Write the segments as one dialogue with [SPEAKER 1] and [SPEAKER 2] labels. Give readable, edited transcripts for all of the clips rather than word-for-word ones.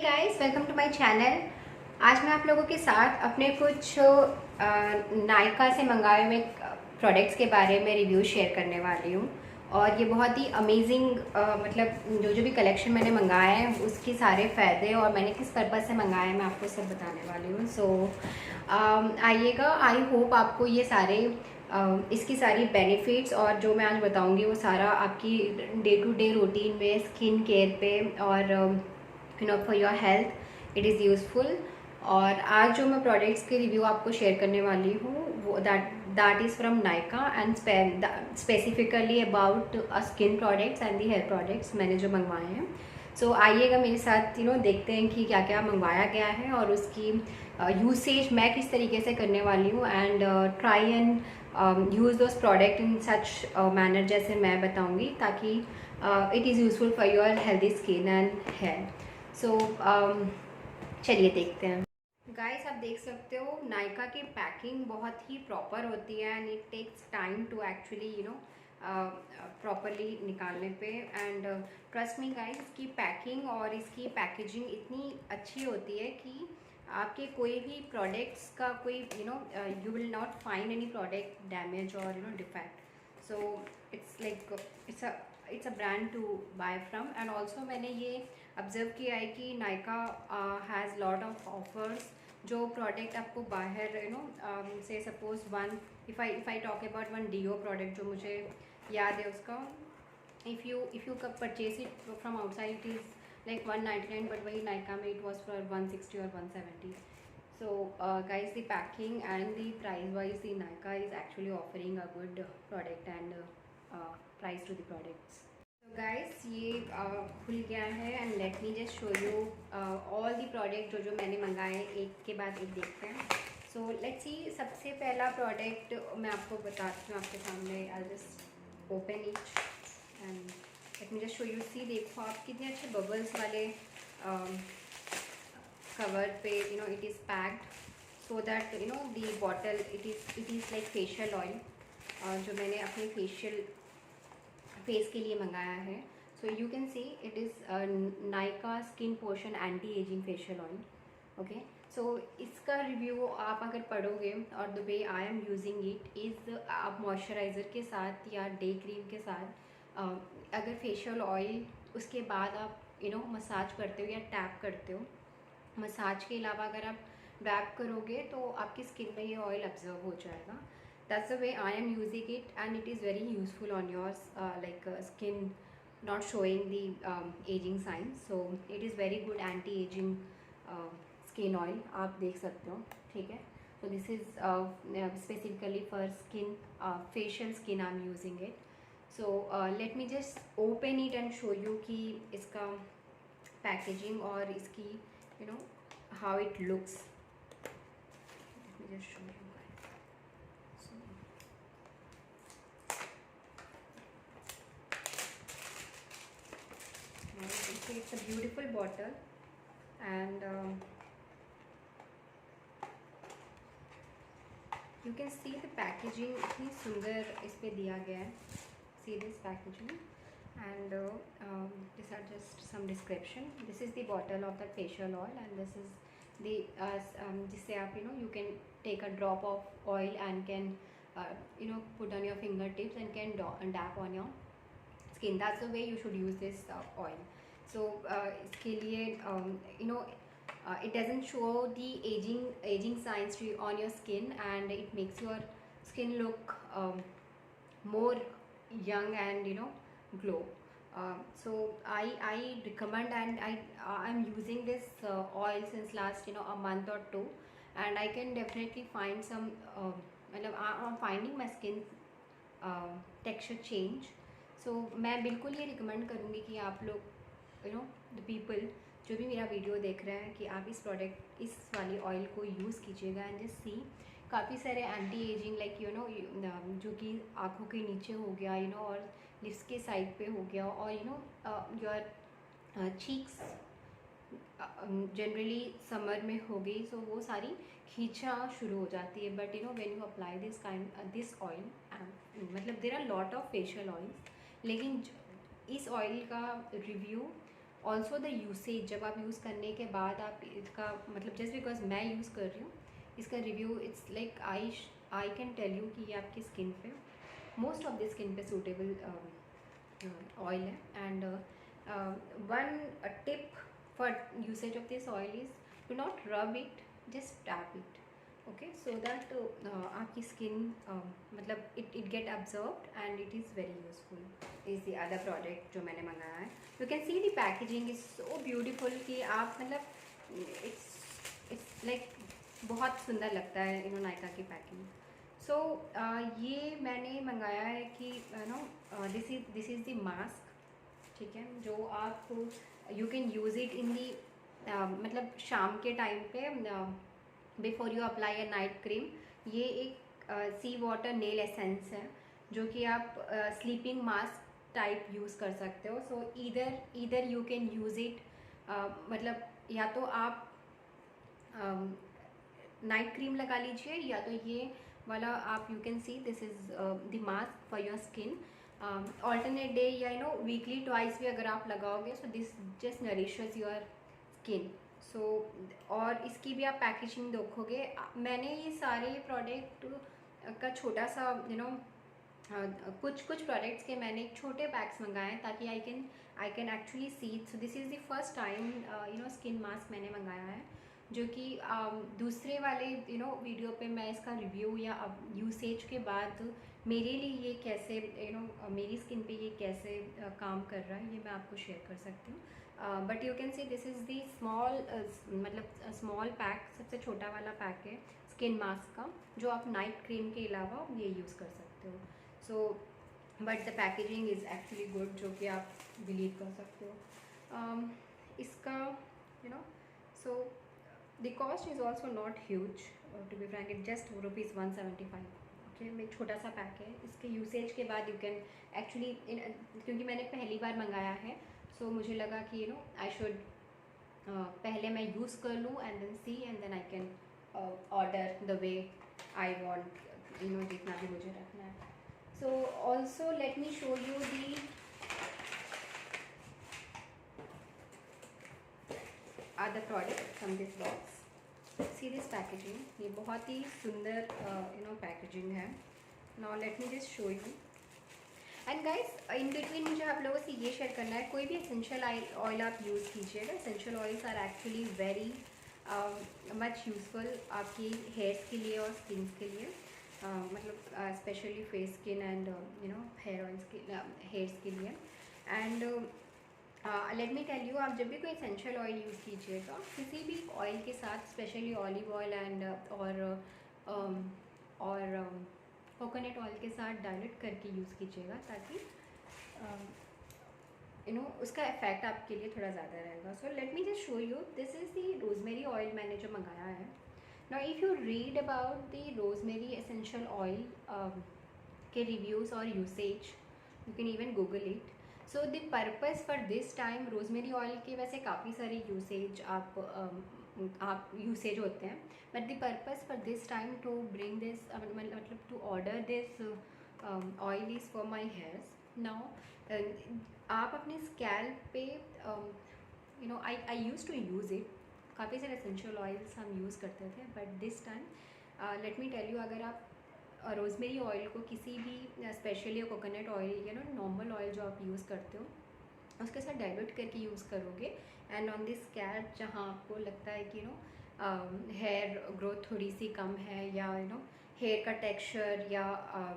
[SPEAKER 1] Guys, welcome to my channel. आज मैं आप लोगों के साथ अपने कुछ नायका से मंगाए हुए प्रोडक्ट्स के बारे में रिव्यू शेयर करने वाली हूँ। और ये बहुत ही अमेजिंग मतलब जो जो भी कलेक्शन मैंने मंगाए हैं उसके सारे फ़ायदे और मैंने किस पर्पज़ से मंगाए हैं मैं आपको सब बताने वाली हूँ। सो आइएगा, आई होप आपको ये सारे इसकी सारी बेनिफिट्स और जो मैं आज बताऊँगी वो सारा आपकी डे टू डे रूटीन में स्किन केयर पे और for your health it is useful. और आज जो मैं प्रोडक्ट्स के रिव्यू आपको शेयर करने वाली हूँ वो that is from Nykaa and specifically about skin products and the hair products मैंने जो मंगवाए हैं। सो आइएगा मेरे साथ देखते हैं कि क्या क्या मंगवाया गया है और उसकी यूसेज मैं किस तरीके से करने वाली हूँ and try and use those product in such manner जैसे मैं बताऊँगी ताकि it is useful for your healthy skin and hair. So चलिए देखते हैं। गाइस, आप देख सकते हो नायका की पैकिंग बहुत ही प्रॉपर होती है and it takes time to actually properly निकालने पे। एंड ट्रस्ट मी गाइस, इसकी पैकिंग और इसकी पैकेजिंग इतनी अच्छी होती है कि आपके कोई भी प्रोडक्ट्स का कोई you will not find any product damage और defect. So it's like it's a brand to buy from. And also मैंने ये ऑब्जर्व किया है कि Nykaa has lot of offers. जो प्रोडक्ट आपको बाहर से suppose one if I talk about one deo product जो मुझे याद है उसका, if you purchase it from outside it is like 199, but वही नायका में इट वॉज फॉर 160 और 170। So guys, the packing and the price wise the Nykaa is actually offering a good product and price to the products. So guys, ये खुल गया है and let me just show you all the product जो जो मैंने मंगाए एक के बाद एक देखते हैं। सो लेट्स सी, सबसे पहला प्रोडक्ट मैं आपको बताती हूँ आपके सामने। I just open it and let me just show you. See देखो आप कितने अच्छे बबल्स वाले कवर पे it is packed so that the bottle it is like facial oil जो मैंने अपने फेस के लिए मंगाया है। So you can see it is Nykaa skin potion anti ageing facial oil. Okay, so इसका रिव्यू आप अगर पढ़ोगे और the way I am using it is आप मॉइस्चराइज़र के साथ या डे क्रीम के साथ अगर फेशियल ऑयल उसके बाद आप मसाज करते हो या टैप करते हो, मसाज के अलावा अगर आप रैप करोगे तो आपकी स्किन में ये ऑयल ऑब्जर्व हो जाएगा। That's the way I am using it and it is very useful on your like skin not showing the ageing science. So it is very good anti ageing skin oil, आप देख सकते हो। ठीक है, so this is specifically for skin facial skin I'm using it. So let me just open it and show you कि इसका packaging और इसकी how it looks. Let me just show you guys. So now you can see it's a beautiful bottle and you can see the packaging इतनी सुंदर इस पे दिया गया है। See this packaging and these are just some description. This is the bottle of the facial oil and this is the जिससे आप you can take a drop of oil and can put on your fingertips and can dab on your skin. That's the way you should use this oil. So इसके लिए it doesn't show the aging signs on your skin and it makes your skin look more young and glow. So I recommend and I'm using this oil since last a month or two and I can definitely find some I'm finding my skin texture change. So मैं बिल्कुल ये recommend करूँगी कि आप लोग the people जो भी मेरा वीडियो देख रहे हैं कि आप इस वाली ऑयल को यूज़ कीजिएगा एंड जस्ट सी काफ़ी सारे एंटी एजिंग लाइक जो कि आँखों के नीचे हो गया और लिप्स के साइड पे हो गया और योर चीक्स जनरली समर में हो गई सो वो सारी खींचा शुरू हो जाती है। But when you apply this oil मतलब there are lot of facial oils, लेकिन इस ऑयल का रिव्यू ऑल्सो द यूसेज, जब आप यूज़ करने के बाद आप इसका मतलब जस्ट बिकॉज मैं यूज़ कर रही हूँ इसका review, it's like I can tell you कि ये आपकी स्किन पे, मोस्ट ऑफ द स्किन पे सूटेबल ऑयल है. And one tip for usage of this oil is to not rub it, just tap it. Okay, so that आपकी skin मतलब it get absorbed and it is very useful. Is the other product जो मैंने मंगाया है. You can see the packaging is so beautiful कि आप मतलब it's like बहुत सुंदर लगता है इनो नायका की पैकिंग. सो ये मैंने मंगाया है कि no this is the mask. ठीक है, जो आप you can use it in the मतलब शाम के टाइम पे before you apply a night cream. ये एक सी वाटर नेल एसेंस है जो कि आप स्लीपिंग मास्क टाइप यूज़ कर सकते हो. सो either you can use it, मतलब या तो आप नाइट क्रीम लगा लीजिए या तो ये वाला आप you can see this is the mask for your skin. Alternate day या नो वीकली ट्वाइस भी अगर आप लगाओगे, so this just nourishes your skin. So और इसकी भी आप पैकेजिंग देखोगे. मैंने ये सारे प्रोडक्ट का छोटा सा कुछ प्रोडक्ट्स के मैंने छोटे पैक्स मंगाए हैं ताकि I can actually see. So this is the first time skin mask मैंने मंगाया है जो कि दूसरे वाले वीडियो पे मैं इसका रिव्यू या यूसेज के बाद मेरे लिए ये कैसे मेरी स्किन पे ये कैसे काम कर रहा है ये मैं आपको शेयर कर सकती हूँ. But you can see this is the small मतलब स्मॉल पैक, सबसे छोटा वाला पैक है स्किन मास्क का जो आप नाइट क्रीम के अलावा ये यूज़ कर सकते हो. So but the packaging is actually good, जो कि आप बिलीव कर सकते हो. इसका सो the cost is also not huge, to be frank, it just rupees 175. Okay, में छोटा सा पैक है. इसके यूसेज के बाद यू कैन एक्चुअली क्योंकि मैंने पहली बार मंगाया है सो मुझे लगा कि आई शुड पहले मैं यूज़ कर लूँ and then see and then I can order the way I want जितना भी मुझे रखना है. So also let me show you the other product from this box. See this packaging, ये बहुत ही सुंदर पैकेजिंग है. Now let me just show you. And guys in between मुझे आप लोगों से ये शेयर करना है, कोई भी एसेंशियल ऑयल आप यूज़ कीजिएगा. Essential oils are actually very much useful आपकी हेयर्स के लिए और स्किन के लिए, मतलब specially face skin and hair oils के हेयर्स के लिए. And let me tell you, आप जब भी कोई एसेंशियल ऑयल यूज़ कीजिएगा किसी भी ऑयल के साथ, स्पेशली ऑलिव ऑयल एंड और कोकोनट ऑयल के साथ डाइल्यूट करके यूज़ कीजिएगा ताकि उसका इफ़ेक्ट आपके लिए थोड़ा ज़्यादा रहेगा. So let me just show you, this is the rosemary oil मैंने जो मंगाया है. Now if you read about the rosemary essential oil के रिव्यूज़ और usage, you can even Google it. So the purpose for this time, rosemary oil के वैसे काफ़ी सारे यूसेज आप यूसेज होते हैं, but the purpose for this time to bring this मतलब to order this oil is for my hairs. Now आप अपने स्कैल्प पे I used to use it, काफ़ी सारे एसेंशियल ऑयल्स हम यूज़ करते थे, but this time let me tell you, अगर आप रोज़मेरी ऑयल को किसी भी स्पेशली कोकोनट ऑयल या नॉर्मल ऑयल जो आप यूज़ करते हो उसके साथ डाइल्यूट करके यूज़ करोगे एंड ऑन दिस स्कैल्प जहाँ आपको लगता है कि हेयर ग्रोथ थोड़ी सी कम है या हेयर का टेक्सचर या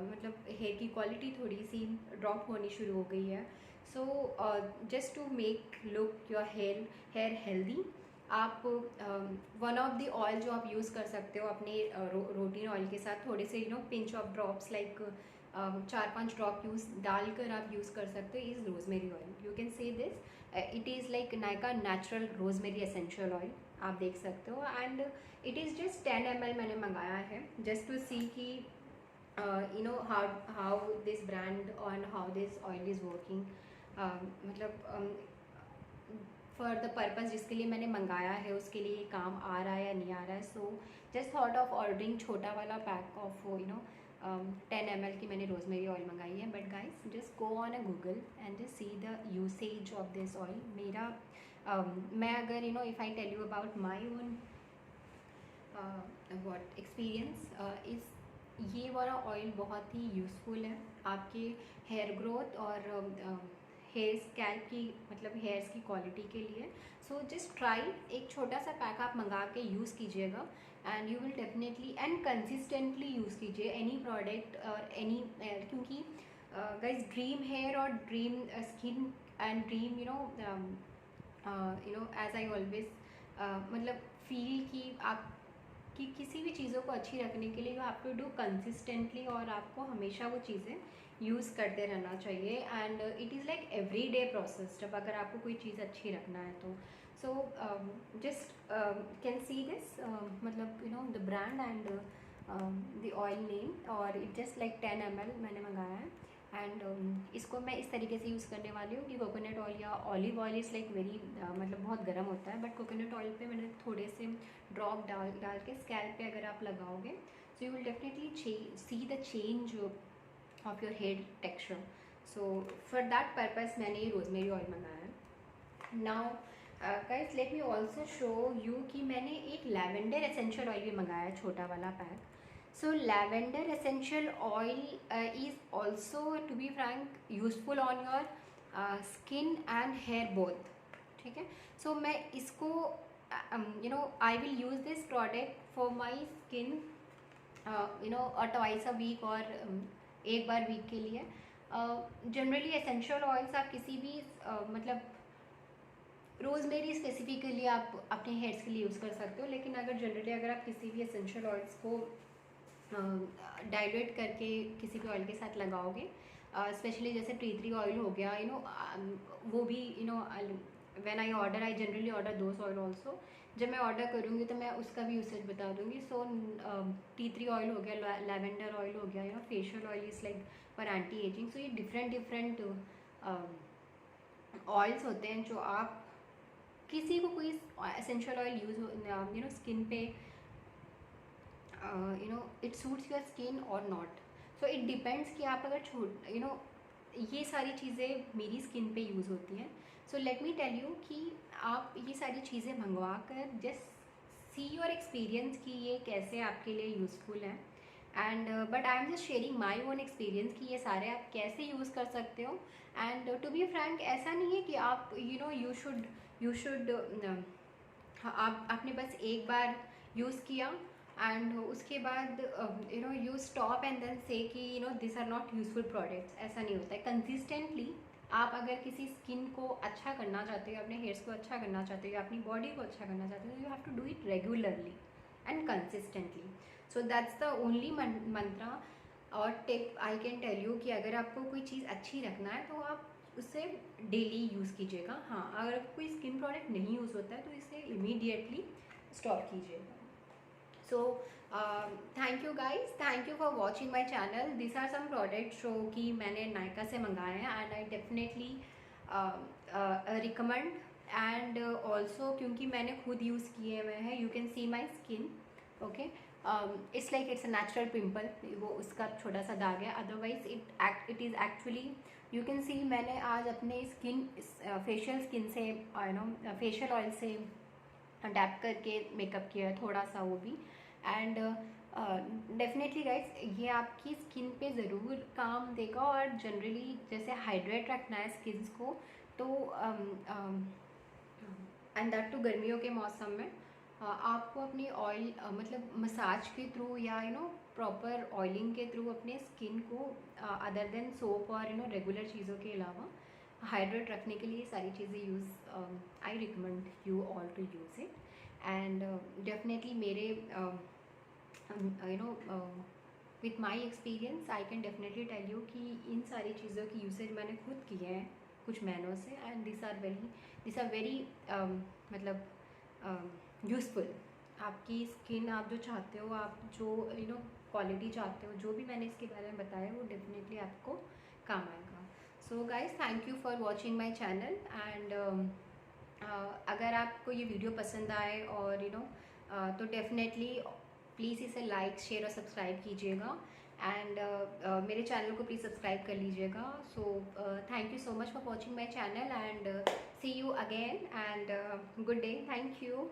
[SPEAKER 1] मतलब हेयर की क्वालिटी थोड़ी सी ड्रॉप होनी शुरू हो गई है. So just to make look your hair healthy, आप वन ऑफ द ऑयल जो आप यूज़ कर सकते हो अपने रूटीन ऑयल के साथ थोड़े से pinch of drops like 4-5 drop डालकर आप यूज़ कर सकते हो, is rosemary oil. You can say this, it is like Nykaa natural rosemary essential oil, आप देख सकते हो. And it is just 10 ml मैंने मंगाया है जस्ट टू सी कि हाउ दिस ब्रांड और how this oil is working, मतलब फॉर द पर्पज़ जिसके लिए मैंने मंगाया है उसके लिए काम आ रहा है या नहीं आ रहा है. So just thought of ordering छोटा वाला पैक ऑफ 10 ml की मैंने रोज़मेरी ऑयल मंगाई है. But guys just go on a Google and just see the usage of this oil. मेरा मैं अगर if I tell you about my own what experience is ये वाला ऑयल बहुत ही यूज़फुल है आपके हेयर ग्रोथ और हेयर स्कैल्प की मतलब हेयर्स की क्वालिटी के लिए. सो जस्ट ट्राई, एक छोटा सा पैक आप मंगा के यूज़ कीजिएगा and you will definitely and consistently use कीजिए एनी प्रोडक्ट और एनी, क्योंकि गाइस ड्रीम हेयर और dream skin and dream age I always मतलब फील कि आप कि किसी भी चीज़ों को अच्छी रखने के लिए you have to do consistently और आपको हमेशा वो चीज़ें यूज़ करते रहना चाहिए. And it is like every day process जब अगर आपको कोई चीज़ अच्छी रखना है तो. So just can see this मतलब the brand and the oil name और इट जस्ट लाइक 10 ml मैंने मंगाया है. एंड इसको मैं इस तरीके से यूज़ करने वाली हूँ कि कोकोनट ऑयल या olive oil is like very मतलब बहुत गर्म होता है, बट कोकोनट ऑयल पे मैंने थोड़े से ड्रॉप डाल के स्कैल्प पे अगर आप लगाओगे so you will definitely see the change of your hair texture. So for that purpose मैंने ये रोज़मेरी ऑयल मंगाया है. Now guys let me also show you कि मैंने एक लैवेंडर एसेंशियल ऑयल भी मंगाया है, छोटा वाला pack. So lavender essential oil is also, to be frank, useful on your skin and hair both. ठीक है. So मैं इसको I will use this product for my skin twice a week और एक बार वीक के लिए. जनरली एसेंशियल ऑयल्स आप किसी भी मतलब रोज़मेरी स्पेसिफिकली आप अपने हेयर्स के लिए यूज़ कर सकते हो, लेकिन अगर जनरली अगर आप किसी भी एसेंशियल ऑयल्स को डाइल्यूट करके किसी भी ऑयल के साथ लगाओगे, स्पेशली जैसे टी ट्री ऑयल हो गया वो भी when I order I generally order those oil also. जब मैं ऑर्डर करूँगी तो मैं उसका भी यूसेज बता दूँगी. सो टी ट्री ऑयल हो गया, लैवेंडर ऑयल हो गया, facial oil is like for anti ageing. So ये डिफरेंट ऑयल्स होते हैं जो आप किसी को कोई एसेंशियल ऑयल यूज़ स्किन पे इट सूट्स योर स्किन और नॉट. सो इट डिपेंड्स कि आप अगर ये सारी चीज़ें मेरी स्किन पे यूज़ होती हैं. So let me tell you कि आप ये सारी चीज़ें मंगवा कर जस्ट सी योर एक्सपीरियंस कि ये कैसे आपके लिए यूज़फुल है. And but I am just sharing my own experience कि ये सारे आप कैसे यूज़ कर सकते हो. एंड टू बी फ्रैंक ऐसा नहीं है कि आप यू शुड आपने बस एक बार यूज़ किया एंड उसके बाद you stop and then say that this are not useful products. ऐसा नहीं होता है. कंसिस्टेंटली आप अगर किसी स्किन को अच्छा करना चाहते हो, अपने हेयर्स को अच्छा करना चाहते हो या अपनी बॉडी को अच्छा करना चाहते हो, you have to do it regularly and consistently. So that's the only mantra और tip I can tell you कि अगर आपको कोई चीज़ अच्छी रखना है तो आप उसे डेली यूज़ कीजिएगा. हाँ, अगर कोई स्किन प्रोडक्ट नहीं यूज़ होता है तो इसे इमीडिएटली स्टॉप कीजिएगा. So thank you guys, thank you for watching my channel. These are some products जो कि मैंने नायका से मंगाए हैं and I definitely recommend. and also क्योंकि मैंने खुद यूज़ किए हुए हैं, you can see my skin. okay, it's like it's a natural pimple, वो उसका छोटा सा दाग है. otherwise it is actually you can see मैंने आज अपने स्किन फेशियल स्किन से फेशियल ऑयल से टैप करके मेकअप किया है थोड़ा सा, वो भी. एंड डेफिनेटली गाइस ये आपकी स्किन पे ज़रूर काम देगा. और जनरली जैसे हाइड्रेट रखना है स्किन को तो एंड दैट टू गर्मियों के मौसम में आपको अपनी ऑयल मतलब मसाज के थ्रू या प्रॉपर ऑयलिंग के थ्रू अपने स्किन को अदर देन सोप और रेगुलर चीज़ों के अलावा हाइड्रेट रखने के लिए सारी चीज़ें use I recommend you all to use it. And definitely मेरे with my experience I can definitely tell you कि इन सारी चीज़ों की यूसेज मैंने खुद की है कुछ महीनों से. एंड दिस आर वेरी मतलब यूज़फुल. आपकी स्किन आप जो चाहते हो, आप जो क्वालिटी चाहते हो, जो भी मैंने इसके बारे में बताया वो डेफिनेटली आपको काम आएगा. So guys thank you for watching my channel. And अगर आपको ये वीडियो पसंद आए और तो डेफिनेटली प्लीज़ इसे लाइक शेयर और सब्सक्राइब कीजिएगा. एंड मेरे चैनल को प्लीज़ सब्सक्राइब कर लीजिएगा. So thank you so much for watching my channel and see you again and good day. Thank you.